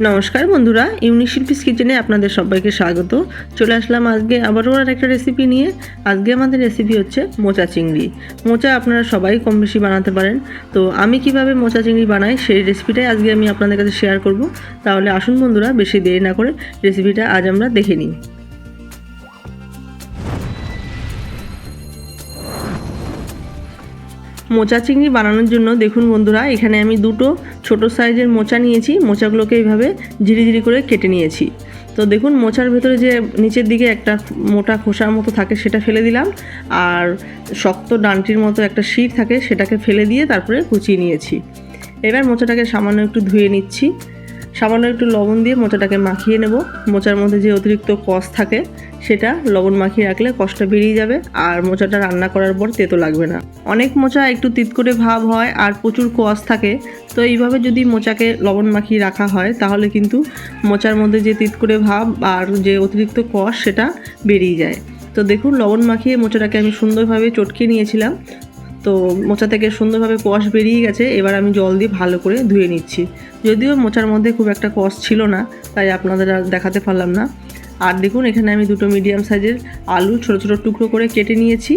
নমস্কার বন্ধুরা, ইউনিক শিল্পীস কিচেনে আপনাদের সবাইকে স্বাগত। চলে আসলাম আজকে আবারও আর একটা রেসিপি নিয়ে। আজকে আমাদের রেসিপি হচ্ছে মোচা চিংড়ি। মোচা আপনারা সবাই কম বেশি বানাতে পারেন, তো আমি কিভাবে মোচা চিংড়ি বানাই সেই রেসিপিটাই আজকে আমি আপনাদের কাছে শেয়ার করব। তাহলে আসুন বন্ধুরা, বেশি দেরি না করে রেসিপিটা আজ আমরা দেখে নিই। মোচা চিংড়ি বানানোর জন্য দেখুন বন্ধুরা, এখানে আমি দুটো ছোট সাইজের মোচা নিয়েছি। মোচাগুলোকে এইভাবে ঝিরি ঝিরি করে কেটে নিয়েছি। তো দেখুন, মোচার ভেতরে যে নিচের দিকে একটা মোটা খোসার মতো থাকে সেটা ফেলে দিলাম, আর শক্ত ডান্টির মতো একটা শির থাকে সেটাকে ফেলে দিয়ে তারপরে কুচিয়ে নিয়েছি। এবার মোচাটাকে সামান্য একটু ধুয়ে নিচ্ছি। সামান্য একটু লবণ দিয়ে মোচাটাকে মাখিয়ে নেব। মোচার মধ্যে যে অতিরিক্ত কষ থাকে সেটা লবণ মাখিয়ে রাখলে কষটা বেরিয়ে যাবে, আর মোচাটা রান্না করার পর তেতো লাগবে না। অনেক মোচা একটু তিত করে ভাব হয় আর প্রচুর কষ থাকে, তো এইভাবে যদি মোচাকে লবণ মাখিয়ে রাখা হয় তাহলে কিন্তু মোচার মধ্যে যে তিত করে ভাব আর যে অতিরিক্ত কষ সেটা বেরিয়ে যায়। তো দেখুন, লবণ মাখিয়ে মোচাটাকে আমি সুন্দরভাবে চটকে নিয়েছিলাম। তো মোচা থেকে সুন্দরভাবে কষ বেরিয়ে গেছে। এবার আমি জল দিয়ে ভালো করে ধুয়ে নিচ্ছি। যদিও মোচার মধ্যে খুব একটা কষ ছিল না, তাই আপনাদের আর দেখাতে পারলাম না। আর দেখুন, এখানে আমি দুটো মিডিয়াম সাইজের আলু ছোটো ছোটো টুকরো করে কেটে নিয়েছি।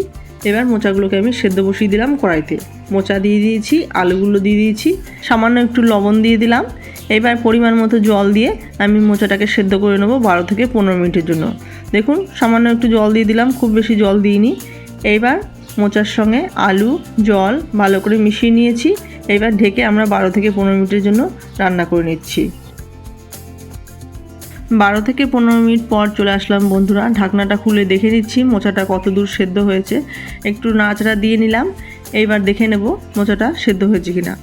এবার মোচাগুলোকে আমি সেদ্ধ বসিয়ে দিলাম কড়াইতে। মোচা দিয়ে দিয়েছি, আলুগুলো দিয়ে দিয়েছি, সামান্য একটু লবণ দিয়ে দিলাম। এবার পরিমাণ মতো জল দিয়ে আমি মোচাটাকে সেদ্ধ করে নেবো 12 থেকে 15 মিনিটের জন্য। দেখুন, সামান্য একটু জল দিয়ে দিলাম, খুব বেশি জল দিইনি। এইবার মোচার সঙ্গে আলু জল ভালো করে মিশিয়ে নিয়েছি। এবার ঢেকে আমরা 12 থেকে 15 মিনিটের জন্য রান্না করে নিচ্ছি। 12 থেকে 15 মিনিট পর চলে আসলাম বন্ধুরা। ঢাকনাটা খুলে দেখে নিচ্ছি মোচাটা কত দূর সেদ্ধ হয়েছে। একটু নাড়াচাড়া দিয়ে নিলাম। এইবার দেখে নেব মোচাটা সেদ্ধ হয়েছে কিনা।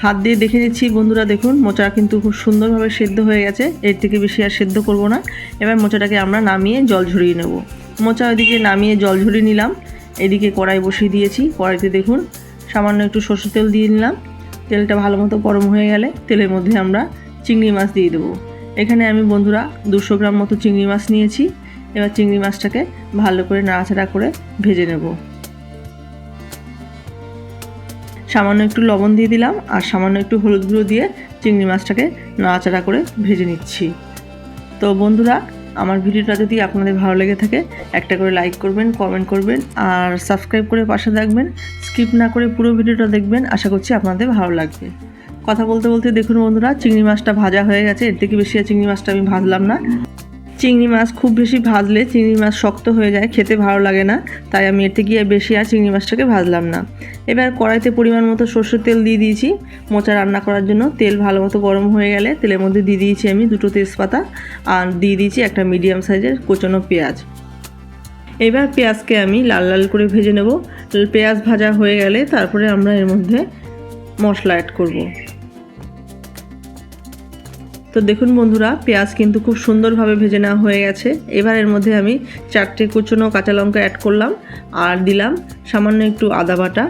হাত দিয়ে দেখে নিচ্ছি বন্ধুরা। দেখুন, মোচা কিন্তু খুব সুন্দরভাবে সেদ্ধ হয়ে গেছে। এর থেকে বেশি আর সেদ্ধ করব না। এবার মোচাটাকে আমরা নামিয়ে জল ঝরিয়ে নেব। মোচা ওইদিকে নামিয়ে জল ঝরিয়ে নিলাম। এদিকে কড়াই বসিয়ে দিয়েছি। কড়াইতে দেখুন সামান্য একটু সরষের তেল দিয়ে নিলাম। তেলটা ভালো মতো গরম হয়ে গেলে তেলের মধ্যে আমরা চিংড়ি মাছ দিয়ে দেবো। এখানে আমি বন্ধুরা 200 গ্রাম মতো চিংড়ি মাছ নিয়েছি। এবার চিংড়ি মাছটাকে ভালো করে নাড়াচাড়া করে ভেজে নেব। সামান্য একটু লবণ দিয়ে দিলাম আর সামান্য একটু হলুদ গুঁড়ো দিয়ে চিংড়ি মাছটাকে নাড়াচাড়া করে ভেজে নিচ্ছি। তো বন্ধুরা, আমার ভিডিওটা যদি আপনাদের ভালো লেগে থাকে একটা করে লাইক করবেন, কমেন্ট করবেন আর সাবস্ক্রাইব করে পাশে থাকবেন। স্কিপ না করে পুরো ভিডিওটা দেখবেন, আশা করছি আপনাদের ভালো লাগবে। কথা বলতে বলতে দেখুন বন্ধুরা, চিংড়ি মাছটা ভাজা হয়ে গেছে। এর থেকে বেশি আর চিংড়ি মাছটা আমি ভাজলাম না। চিংড়ি মাছ খুব বেশি ভাজলে চিংড়ি মাছ শক্ত হয়ে যায়, খেতে ভালো লাগে না, তাই আমি এর থেকে বেশি আর চিংড়ি মাছটাকে ভাজলাম না। এবার কড়াইতে পরিমাণ মতো সরষের তেল দিয়ে দিয়েছি মোচা রান্না করার জন্য। তেল ভালো মতো গরম হয়ে গেলে তেলের মধ্যে দিয়ে দিয়েছি আমি দুটো তেজপাতা আর দিয়ে দিয়েছি একটা মিডিয়াম সাইজের কোচানো পেঁয়াজ। এবার পেঁয়াজকে আমি লাল লাল করে ভেজে নেব। পেঁয়াজ ভাজা হয়ে গেলে তারপরে আমরা এর মধ্যে মশলা অ্যাড করব। তো দেখুন বন্ধুরা, পেঁয়াজ কিন্তু খুব সুন্দরভাবে ভেজে নেওয়া হয়ে গেছে। এবার এর মধ্যে আমি 4টে কুচনো কাঁচা লঙ্কা অ্যাড করলাম আর দিলাম সামান্য একটু আদা বাটা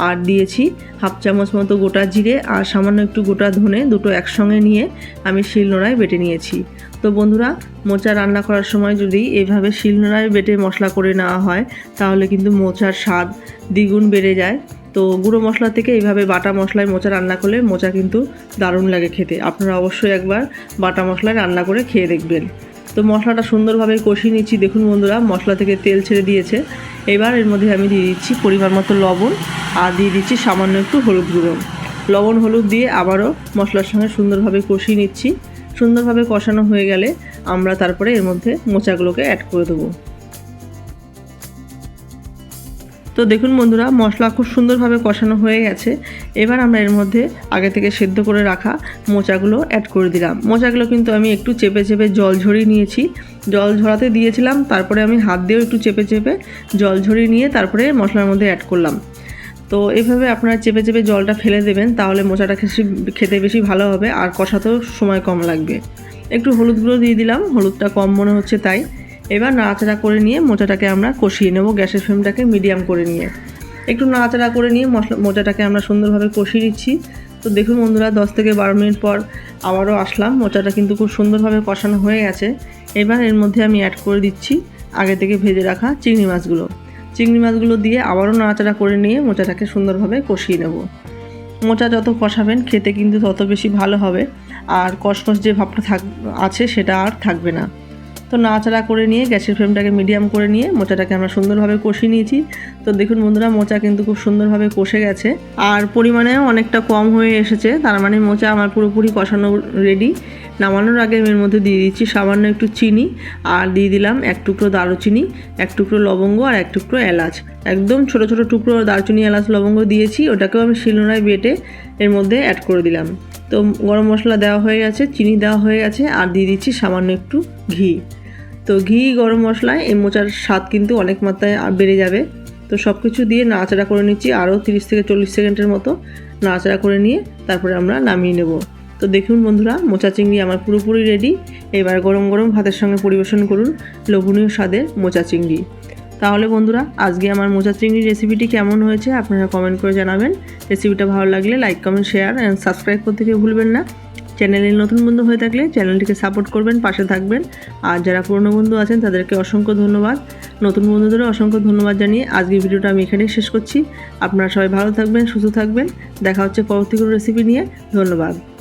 আর দিয়েছি হাফ চামচ মতো গোটা জিরে আর সামান্য একটু গোটা ধনে, দুটো একসঙ্গে নিয়ে আমি শিলনোড়ায় বেটে নিয়েছি। তো বন্ধুরা, মোচা রান্না করার সময় যদি এইভাবে শিলনোড়ায় বেটে মশলা করে নেওয়া হয় তাহলে কিন্তু মোচার স্বাদ দ্বিগুণ বেড়ে যায়। তো গুঁড়ো মশলা থেকে এইভাবে বাটা মশলায় মোচা রান্না করলে মোচা কিন্তু দারুণ লাগে খেতে। আপনারা অবশ্যই একবার বাটা মশলায় রান্না করে খেয়ে দেখবেন। তো মশলাটা সুন্দরভাবে কষিয়ে নিচ্ছি। দেখুন বন্ধুরা, মশলা থেকে তেল ছেড়ে দিয়েছে। এবার এর মধ্যে আমি দিয়ে দিচ্ছি পরিমাণ মতো লবণ আর দিয়ে দিচ্ছি সামান্য একটু হলুদ গুঁড়ো। লবণ হলুদ দিয়ে আবারও মশলার সঙ্গে সুন্দরভাবে কষিয়ে নিচ্ছি। সুন্দরভাবে কষানো হয়ে গেলে আমরা তারপরে এর মধ্যে মোচাগুলোকে অ্যাড করে দেবো। তো দেখুন বন্ধুরা, মশলা খুব সুন্দরভাবে কষানো হয়ে গেছে। এবার আমরা এর মধ্যে আগে থেকে সেদ্ধ করে রাখা মোচাগুলো অ্যাড করে দিলাম। মোচাগুলো কিন্তু আমি একটু চেপে চেপে জল ঝরিয়ে নিয়েছি। জল ঝরাতে দিয়েছিলাম, তারপরে আমি হাত দিয়েও একটু চেপে চেপে জল ঝরিয়ে নিয়ে তারপরে মশলার মধ্যে অ্যাড করলাম। তো এইভাবে আপনারা চেপে চেপে জলটা ফেলে দেবেন, তাহলে মোচাটা খেতে বেশি ভালো হবে আর কষাতেও সময় কম লাগবে। একটু হলুদ গুঁড়ো দিয়ে দিলাম, হলুদটা কম মনে হচ্ছে তাই। এবার নাড়াচাড়া করে নিয়ে মোচাটাকে আমরা কষিয়ে নেব। গ্যাসের ফ্লেমটাকে মিডিয়াম করে নিয়ে একটু নাড়াচাড়া করে নিয়ে মোচাটাকে আমরা সুন্দরভাবে কষিয়ে নিচ্ছি। তো দেখুন বন্ধুরা, 10 থেকে 12 মিনিট পর আবারও আসলাম। মোচাটা কিন্তু খুব সুন্দরভাবে কষানো হয়ে গেছে। এবার এর মধ্যে আমি অ্যাড করে দিচ্ছি আগে থেকে ভেজে রাখা চিংড়ি মাছগুলো। চিংড়ি মাছগুলো দিয়ে আবারও নাড়াচাড়া করে নিয়ে মোচাটাকে সুন্দরভাবে কষিয়ে নেব। মোচা যত কষাবেন খেতে কিন্তু তত বেশি ভালো হবে। আর কষকষ যে ভাবটা আছে সেটা আর থাকবে না। তো নাড়াচাড়া করে নিয়ে গ্যাসের ফ্লেমটাকে মিডিয়াম করে নিয়ে মোচাটাকে আমরা সুন্দরভাবে কষিয়ে নিয়েছি। তো দেখুন বন্ধুরা, মোচা কিন্তু খুব সুন্দরভাবে কষে গেছে আর পরিমাণেও অনেকটা কম হয়ে এসেছে। তার মানে মোচা আমার পুরোপুরি কষানো রেডি। নামানোর আগে আমি এর মধ্যে দিয়ে দিচ্ছি সামান্য একটু চিনি, আর দিয়ে দিলাম 1 টুকরো দারুচিনি, 1 টুকরো লবঙ্গ আর 1 টুকরো এলাচ। একদম ছোট ছোট টুকরো দারচিনি, এলাচ, লবঙ্গ দিয়েছি। ওটাকেও আমি শিলনোড়ায় বেটে এর মধ্যে অ্যাড করে দিলাম। তো গরম মশলা দেওয়া হয়ে গেছে, চিনি দেওয়া হয়ে গেছে, আর দিয়ে দিচ্ছি সামান্য একটু ঘি। তো ঘি, গরম মশলায় এই মোচার স্বাদ কিন্তু অনেক মাত্রায় বেড়ে যাবে। তো সব কিছু দিয়ে নাড়াচাড়া করে নিচ্ছি আরও 30 থেকে 40 সেকেন্ডের মতো নাড়াচাড়া করে নিয়ে তারপরে আমরা নামিয়ে নেব। তো দেখুন বন্ধুরা, মোচা চিংড়ি আমার পুরোপুরি রেডি। এবার গরম গরম ভাতের সঙ্গে পরিবেশন করুন লোভনীয় স্বাদের মোচা চিংড়ি। তাহলে বন্ধুরা, আজকে আমার মোচা চিংড়ি রেসিপিটি কেমন হয়েছে আপনারা কমেন্ট করে জানাবেন। রেসিপিটা ভালো লাগলে like, comment, share and subscribe করতে কেউ ভুলবেন না। চ্যানেলে নতুন বন্ধু হয়ে থাকলে চ্যানেলটিকে সাপোর্ট করবেন, পাশে থাকবেন। আর যারা পুরনো বন্ধু আছেন তাদেরকে অসংখ্য ধন্যবাদ। নতুন বন্ধুদেরও অসংখ্য ধন্যবাদ জানিয়ে আজকের ভিডিওটা আমি এখানেই শেষ করছি। আপনারা সবাই ভালো থাকবেন, সুস্থ থাকবেন। দেখা হচ্ছে পরবর্তী কোনো রেসিপি নিয়ে। ধন্যবাদ।